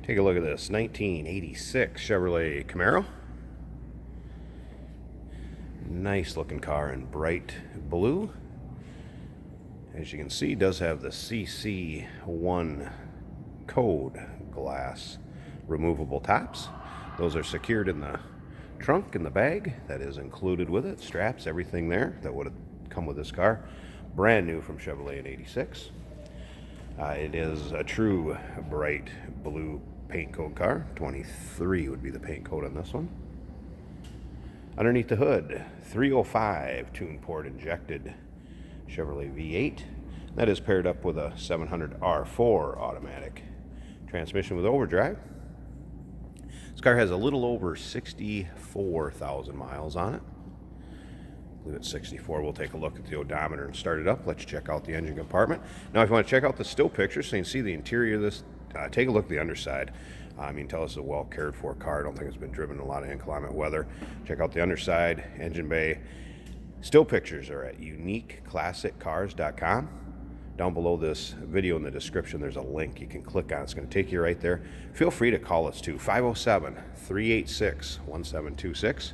Take a look at this 1986 Chevrolet Camaro. Nice looking car in bright blue. As you can see, it does have the CC1 code glass removable tops. Those are secured in the trunk in the bag. That is included with it. Straps, everything there that would have come with this car. Brand new from Chevrolet in 86. It is a true bright blue paint code car. 23 would be the paint code on this one. Underneath the hood, 305 tune port injected Chevrolet V8. That is paired up with a 700R4 automatic transmission with overdrive. This car has a little over 64,000 miles on it. I believe it's 64. We'll take a look at the odometer and start it up. Let's check out the engine compartment. Now, if you want to check out the still pictures so you can see the interior of this, take a look at the underside. You can tell it's a well cared for car. I don't think it's been driven in a lot of inclement weather. Check out the underside, engine bay. Still pictures are at uniqueclassiccars.com. Down below this video in the description, there's a link you can click on. It's going to take you right there. Feel free to call us too, 507-386-1726.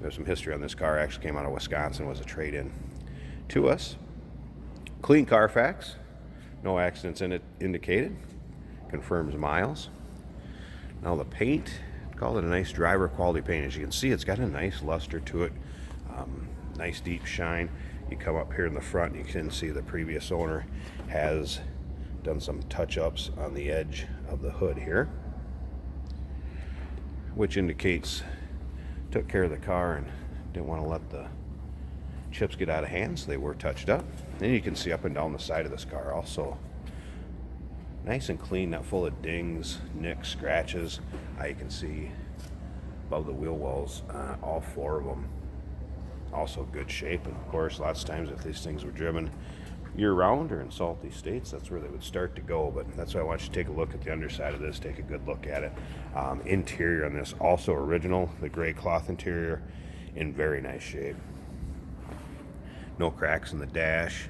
There's some history on this car. Actually came out of Wisconsin, was a trade-in to us. Clean Carfax, no accidents in it indicated. Confirms miles. Now the paint, call it a nice driver quality paint. As you can see, it's got a nice luster to it. Nice deep shine. You come up here in the front, you can see the previous owner has done some touch-ups on the edge of the hood here, which indicates took care of the car and didn't want to let the chips get out of hand, so they were touched up. Then you can see up and down the side of this car also nice and clean, not full of dings, nicks, scratches. You can see above the wheel wells, all four of them also good shape. And of course, lots of times if these things were driven year-round or in salty states, that's where they would start to go. But that's why I want you to take a look at the underside of this, take a good look at it. Interior on this also original, the gray cloth interior in very nice shape. No cracks in the dash.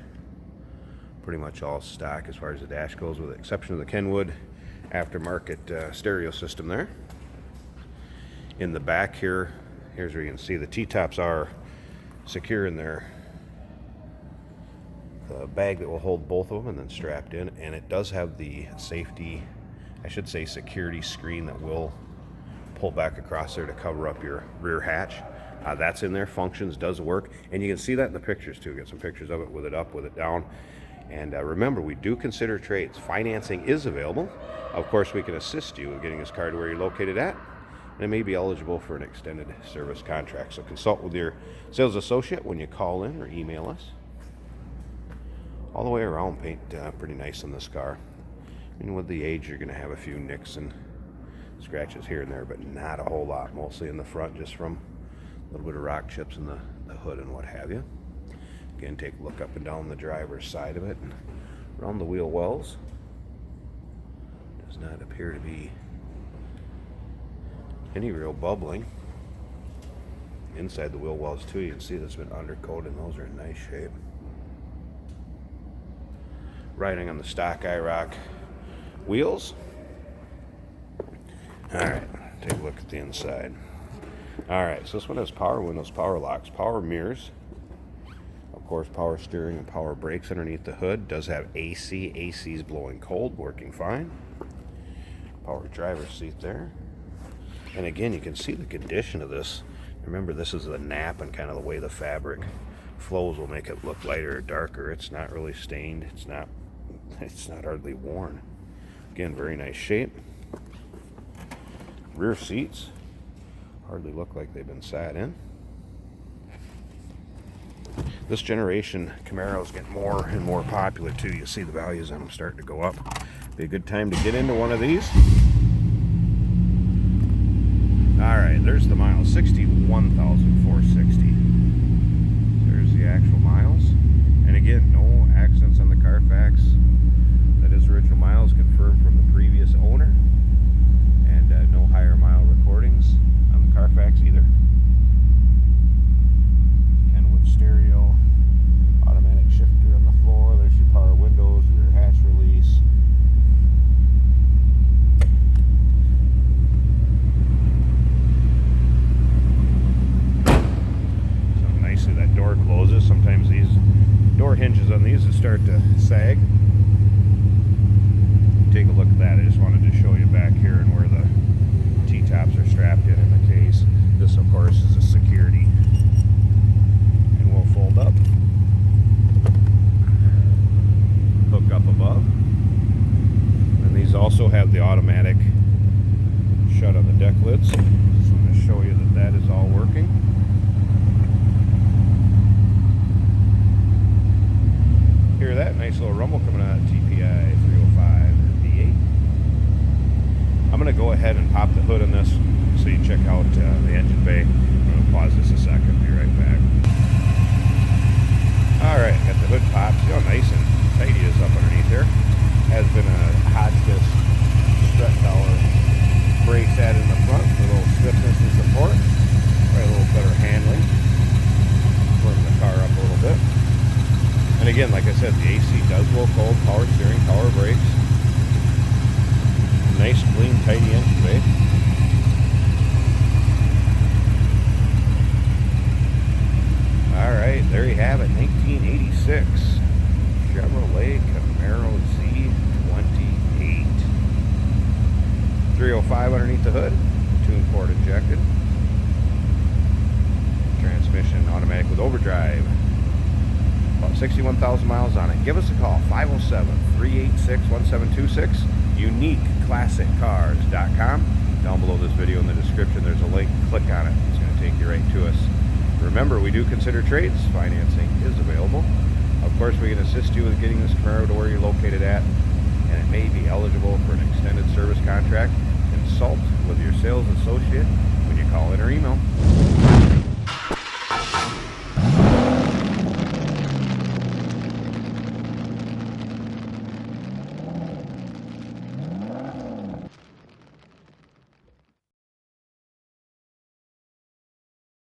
Pretty much all stock as far as the dash goes, with the exception of the Kenwood aftermarket stereo system there. In the back here, here's where you can see the T-tops are secure in there. The bag that will hold both of them and then strapped in, and it does have the safety, I should say security screen that will pull back across there to cover up your rear hatch. That's in there, functions, does work, and you can see that in the pictures too. Get some pictures of it with it up, with it down. And remember, we do consider trades. Financing is available. Of course, we can assist you with getting this car to where you're located at, and it may be eligible for an extended service contract. So consult with your sales associate when you call in or email us. All the way around, paint pretty nice on this car. I mean, with the age, you're going to have a few nicks and scratches here and there, but not a whole lot. Mostly in the front, just from a little bit of rock chips in the hood and what have you. Again, take a look up and down the driver's side of it and around the wheel wells. Does not appear to be any real bubbling. Inside the wheel wells too, you can see that's been undercoated and those are in nice shape. Riding on the stock IROC wheels. Alright, take a look at the inside. Alright, so this one has power windows, power locks, power mirrors. Of course, power steering and power brakes underneath the hood. Does have AC. AC is blowing cold, working fine. Power driver's seat there. And again, you can see the condition of this. Remember, this is the nap, and kind of the way the fabric flows will make it look lighter or darker. It's not really stained. It's not hardly worn. Again, very nice shape. Rear seats hardly look like they've been sat in. This generation Camaros get more and more popular too. You see the values on them starting to go up. Be a good time to get into one of these. Alright, there's the miles, 61,460. There's the actual miles. And again, no accidents on the Carfax. That is original miles confirmed from the previous owner. And no higher mile recordings on the Carfax either. Kenwood stereo, automatic shifter on the floor. There's your power windows, rear hatch release. door hinges on these that start to sag. Take a look at that. I just wanted to show you back here and where the T-tops are strapped in the case. This, of course, is a security, and will fold up, hook up above. And these also have the automatic shut on the deck lids. So I'm going to show you that that is all working. Hear that? Nice little rumble coming out of TPI 305 V8. I'm going to go ahead and pop the hood on this so you check out the engine bay. I'm going to pause this a second. Be right back. Alright, got the hood popped. See how nice and tight it is up underneath there. Has been a Hotchkiss strut collar brace added in the front for a little stiffness and support. Probably a little better handling. Firm the car up a little bit. And again, like I said, the AC does blow cold. Power steering, power brakes. Nice, clean, tidy engine bay. Alright, there you have it. 1986 Chevrolet Camaro Z28. 305 underneath the hood. Tune port injected. Transmission automatic with overdrive. About 61,000 miles on it. Give us a call, 507-386-1726. UniqueClassicCars.com. Down below this video in the description, there's a link. Click on it. It's going to take you right to us. Remember, we do consider trades. Financing is available. Of course, we can assist you with getting this Camaro to where you're located at, and it may be eligible for an extended service contract. Consult with your sales associate when you call in or email.